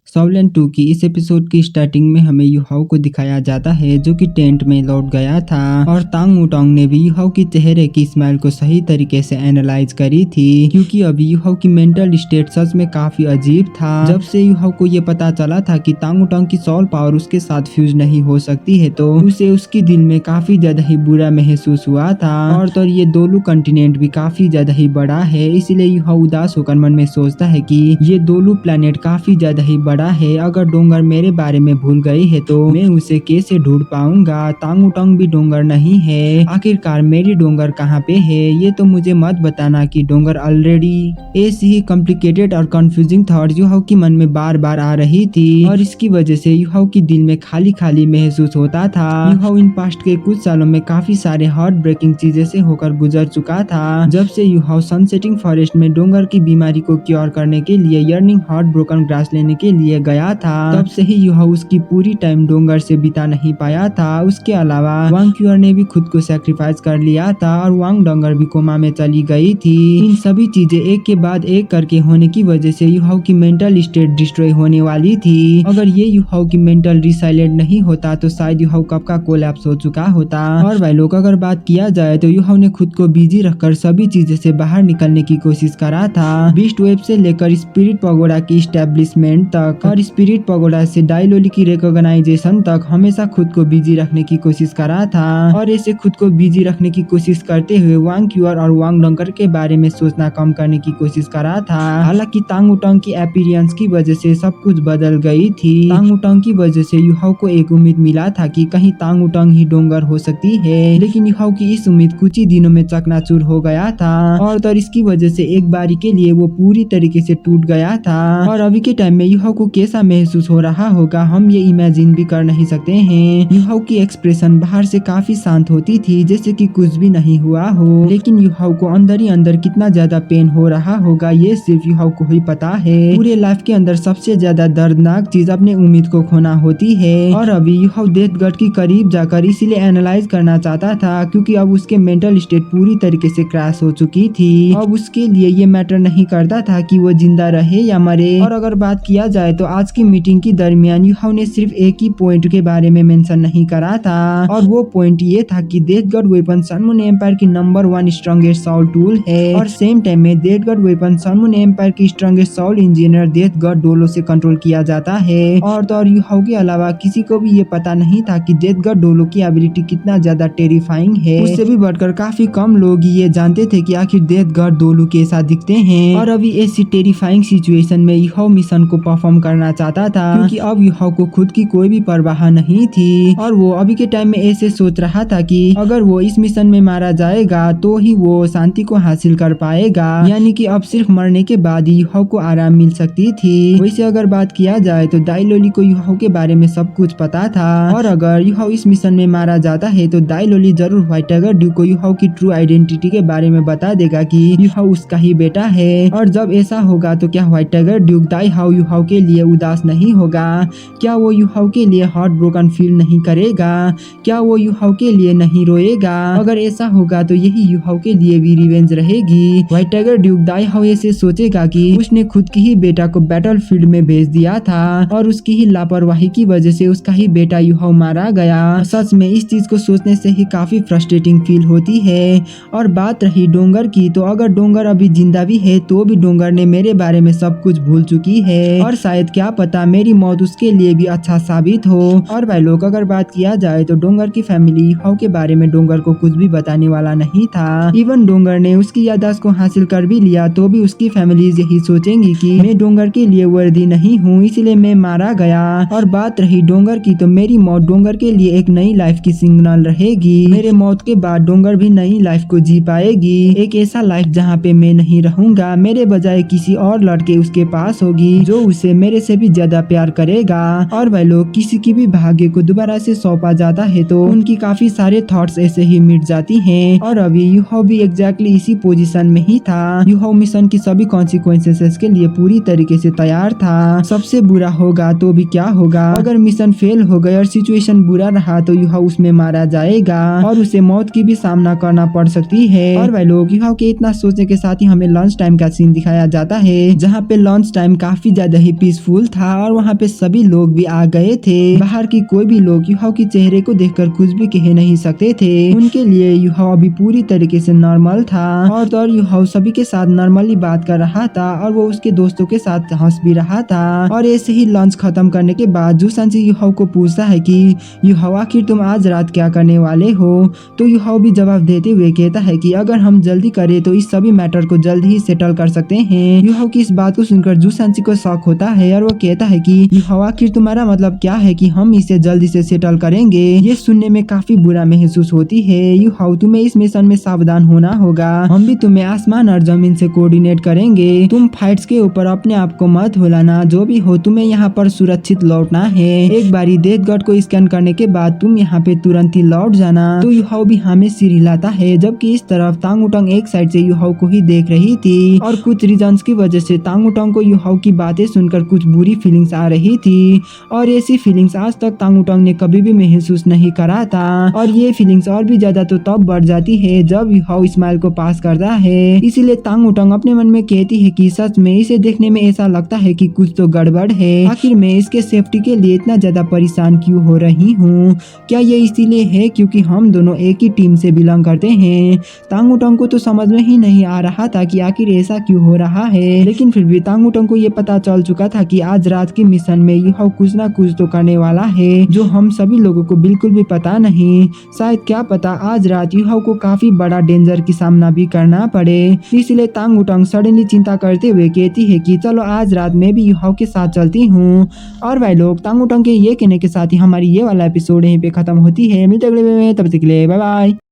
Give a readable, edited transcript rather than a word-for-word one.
सॉवलैंड 2 की इस एपिसोड की स्टार्टिंग में हमें युहाओ को दिखाया जाता है जो कि टेंट में लौट गया था और तांग वुटांग ने भी युहाओ की चेहरे की स्माइल को सही तरीके से एनालाइज करी थी क्योंकि अभी युहाओ की मेंटल स्टेट सच में काफी अजीब था। जब से युहाओ को ये पता चला था कि तांग वुटांग की सोल पावर उसके साथ फ्यूज नहीं हो सकती है तो उसे उसकी दिल में काफी ज्यादा ही बुरा महसूस हुआ था। और तो ये दोलू कंटिनेंट भी काफी ज्यादा ही बड़ा है, इसलिए युहाओ उदास होकर मन में सोचता है कि ये दोलू प्लेनेट काफी ज्यादा ही बड़ा है। अगर डोंगर मेरे बारे में भूल गई है तो मैं उसे कैसे ढूंढ पाऊंगा। तांग वुटांग भी डोंगर नहीं है, आखिरकार मेरी डोंगर कहाँ पे है ये तो मुझे मत बताना कि डोंगर ऑलरेडी। ऐसी ही कॉम्प्लिकेटेड और कंफ्यूजिंग थॉट युहाओ की मन में बार बार आ रही थी और इसकी वजह से युहाओ की दिल में खाली खाली महसूस होता था। युहाओ इन पास्ट के कुछ सालों में काफी सारे हार्ट ब्रेकिंग चीजें से होकर गुजर चुका था। जब से युहाओ सनसेटिंग फॉरेस्ट में डोंगर की बीमारी को क्योर करने के लिए यर्निंग हार्ट ब्रोकन ग्रास लेने के लिए गया था, तब से ही युहाओ उसकी पूरी टाइम डोंगर से बिता नहीं पाया था। उसके अलावा वांग क्यूर ने भी खुद को सैक्रिफाइस कर लिया था और वांग डोंगर भी कोमा में चली गई थी। इन सभी चीजें एक के बाद एक करके होने की वजह से युहाओ की मेंटल स्टेट डिस्ट्रॉय होने वाली थी। अगर ये युहाओ की मेंटल रिसाइलेंट नहीं होता तो शायद युहाओ कब का कोलैप्स हो चुका होता। और भाई लोग अगर बात किया जाए तो युहाओ ने खुद को बिजी रखकर सभी चीजें से बाहर निकलने की कोशिश करा था। बीस्ट वेब से लेकर स्पिरिट पगोडा की स्टैब्लिशमेंट तक और स्पिरिट पगोडा से डाइलोली की रिकॉग्नाइजेशन तक हमेशा खुद को बिजी रखने की कोशिश करा था। और ऐसे खुद को बिजी रखने की कोशिश करते हुए वांग क्यूर और वांग डोंगर के बारे में सोचना कम करने की कोशिश करा था। हालांकि तांग वुटांग की अपीयरेंस की वजह से सब कुछ बदल गई थी। तांग वुटांग की वजह से युहाओ को एक उम्मीद मिला था कि कहीं तांग वुटांग ही डोंगर हो सकती है, लेकिन युहाओ की इस उम्मीद कुछ ही दिनों में चकनाचूर हो गया था। और तो इसकी वजह से एक बारी के लिए वो पूरी तरीके से टूट गया था। और अभी के टाइम में युहाओ को कैसा महसूस हो रहा होगा हम ये इमेजिन भी कर नहीं सकते हैं। युहाओ की एक्सप्रेशन बाहर से काफी शांत होती थी जैसे कि कुछ भी नहीं हुआ हो, लेकिन युहाओ को अंदर ही अंदर कितना ज्यादा पेन हो रहा होगा ये सिर्फ युहाओ को ही पता है। पूरे लाइफ के अंदर सबसे ज्यादा दर्दनाक चीज अपने उम्मीद को खोना होती है। और अभी युहाओ डेथ गट के करीब जाकर इसीलिए एनालाइज करना चाहता था क्योंकि अब उसके मेंटल स्टेट पूरी तरीके से क्रैश हो चुकी थी। अब उसके लिए ये मैटर नहीं करता था कि वो जिंदा रहे या मरे। और अगर बात किया जाए तो आज की मीटिंग के दरमियान युहाओ ने सिर्फ एक ही पॉइंट के बारे में मेंशन नहीं करा था और वो पॉइंट ये था कि death god weapon sun moon empire की नंबर 1 स्ट्रॉन्गेस्ट सोल टूल है और सेम टाइम में death god weapon sun moon empire की strongest soul engineer death god डोलो से कंट्रोल किया जाता है। और तो और युहाओ के अलावा किसी को भी ये पता नहीं था कि डेथ गॉड डोलो की एबिलिटी कितना ज्यादा टेरिफाइंग है। उससे भी बढ़कर काफी कम लोग ये जानते थे कि आखिर डेथ गॉड डोलो कैसा दिखते हैं। और अभी ऐसी टेरिफाइंग सिचुएशन में युहाओ मिशन को परफॉर्म करना चाहता था क्योंकि अब युहाओ को खुद की कोई भी परवाह नहीं थी। और वो अभी के टाइम में ऐसे सोच रहा था कि अगर वो इस मिशन में मारा जाएगा तो ही वो शांति को हासिल कर पाएगा, यानी कि अब सिर्फ मरने के बाद ही युहाओ को आराम मिल सकती थी। वैसे अगर बात किया जाए तो दाइलोली को युहाओ के बारे में सब कुछ पता था और अगर युहाओ इस मिशन में मारा जाता है तो दाइलोली जरूर व्हाइट टाइगर ड्यूक को युहाओ की ट्रू आइडेंटिटी के बारे में बता देगा कि युहाओ उसका ही बेटा है। और जब ऐसा होगा तो क्या व्हाइट टाइगर ड्यूक दाइहाओ युहाओ के लिए उदास नहीं होगा? क्या वो युहाओ के लिए हार्ट ब्रोकन फील नहीं करेगा? क्या वो युहाओ के लिए नहीं रोएगा? अगर ऐसा होगा तो यही युहाओ के लिए भी रिवेंज रहेगी। व्हाइट टाइगर ड्यूक दाइहाओ ऐसे सोचेगा कि उसने खुद की ही बेटा को बैटल फील्ड में भेज दिया था और उसकी ही लापरवाही की वजह से उसका ही बेटा युहाओ मारा गया। सच में इस चीज को सोचने से ही काफी फ्रस्ट्रेटिंग फील होती है। और बात रही डोंगर की तो अगर डोंगर अभी जिंदा भी है तो भी डोंगर ने मेरे बारे में सब कुछ भूल चुकी है और शायद क्या पता मेरी मौत उसके लिए भी अच्छा साबित हो। और भाई लोग अगर बात किया जाए तो डोंगर की फैमिली युहाओ के बारे में डोंगर को कुछ भी बताने वाला नहीं था। इवन डोंगर ने उसकी याददाश्त को हासिल कर भी लिया तो भी उसकी फैमिलीज यही सोचेंगी कि मैं डोंगर के लिए वर्दी नहीं हूँ इसलिए मैं मारा गया। और बात रही डोंगर की तो मेरी मौत डोंगर के लिए एक नई लाइफ की सिग्नल रहेगी। मेरे मौत के बाद डोंगर भी नई लाइफ को जी पाएगी, एक ऐसा लाइफ जहाँ पे मैं नहीं रहूंगा, मेरे बजाय किसी और लड़के उसके पास होगी जो उसे मेरे से भी ज्यादा प्यार करेगा। और भाई लोग किसी की भी भाग्य को दोबारा से सौंपा जाता है तो उनकी काफी सारे थॉट्स ऐसे ही मिट जाती हैं। और अभी युहाओ भी एग्जैक्टली इसी पोजीशन में ही था। युहाओ मिशन की सभी कॉन्सिक्वेंसेस के लिए पूरी तरीके से तैयार था। सबसे बुरा होगा तो भी क्या होगा, अगर मिशन फेल हो गया और सिचुएशन बुरा रहा तो युहाओ उसमें मारा जाएगा और उसे मौत की भी सामना करना पड़ सकती है। और भाई लोग युहाओ के इतना सोचने के साथ ही हमें लंच टाइम का सीन दिखाया जाता है जहाँ पे लंच टाइम काफी ज्यादा ही पीसफुल पीसफुल था और वहाँ पे सभी लोग भी आ गए थे। बाहर की कोई भी लोग युहाओ के चेहरे को देखकर कुछ भी कह नहीं सकते थे। उनके लिए युहाओ अभी पूरी तरीके से नॉर्मल था और तो और युहाओ सभी के साथ नॉर्मली बात कर रहा था और वो उसके दोस्तों के साथ हंस भी रहा था। और ऐसे ही लंच खत्म करने के बाद जूसांची युहाओ को पूछता है कि युहाओ आखिर तुम आज रात क्या करने वाले हो। तो युहाओ भी जवाब देते हुए कहता है कि अगर हम जल्दी करें तो इस सभी मैटर को जल्द ही सेटल कर सकते हैं। युहाओ की इस बात को सुनकर जूसांची को शॉक होता है और वो कहता है कि युहाओ आखिर तुम्हारा मतलब क्या है कि हम इसे जल्दी से सेटल करेंगे। ये सुनने में काफी बुरा महसूस होती है। युहाओ तुम्हें इस मिशन में सावधान होना होगा। हम भी तुम्हें आसमान और जमीन से कोऑर्डिनेट करेंगे। तुम फाइट्स के ऊपर अपने आप को मत भूलना। जो भी हो तुम्हें यहाँ पर सुरक्षित लौटना है। एक बारी डेथ गॉड को स्कैन करने के बाद तुम यहाँ पे तुरंत ही लौट जाना। तो युहाओ भी हमें सिर हिलाता है जबकि इस तरफ तांग उटंग एक साइड से युहाओ को ही देख रही थी और कुछ रीजंस की वजह से तांग उटंग को युहाओ की बातें सुनकर कुछ बुरी फीलिंग्स आ रही थी और ऐसी फीलिंग्स आज तक तांग उटंग ने कभी भी महसूस नहीं करा था। और ये फीलिंग्स और भी ज्यादा तो तब बढ़ जाती है जब युहाओ स्माइल को पास करता है। इसीलिए तांग उटंग अपने मन में कहती है कि सच में इसे देखने में ऐसा लगता है कि कुछ तो गड़बड़ है। आखिर मैं इसके सेफ्टी के लिए इतना ज्यादा परेशान क्यों हो रही हूँ। क्या ये इसीलिए है क्योंकि हम दोनों एक ही टीम से बिलोंग करते हैं। तांग उटंग को तो समझ में ही नहीं आ रहा था कि आखिर ऐसा क्यों हो रहा है, लेकिन फिर भी तांग उटंग को ये पता चल चुका था कि आज रात के मिशन में युहाओ कुछ ना कुछ तो करने वाला है जो हम सभी लोगों को बिल्कुल भी पता नहीं। शायद क्या पता आज रात युहाओ को काफी बड़ा डेंजर की सामना भी करना पड़े। इसलिए तांग उटंग सडनली चिंता करते हुए कहती है कि चलो आज रात में भी युहाओ के साथ चलती हूँ। और भाई लोग तांग उटंग के ये कहने के साथ ही हमारी ये वाला एपिसोड यहीं पे खत्म होती है। मिलते अगले वीडियो में, तब तक के लिए बाय बाय।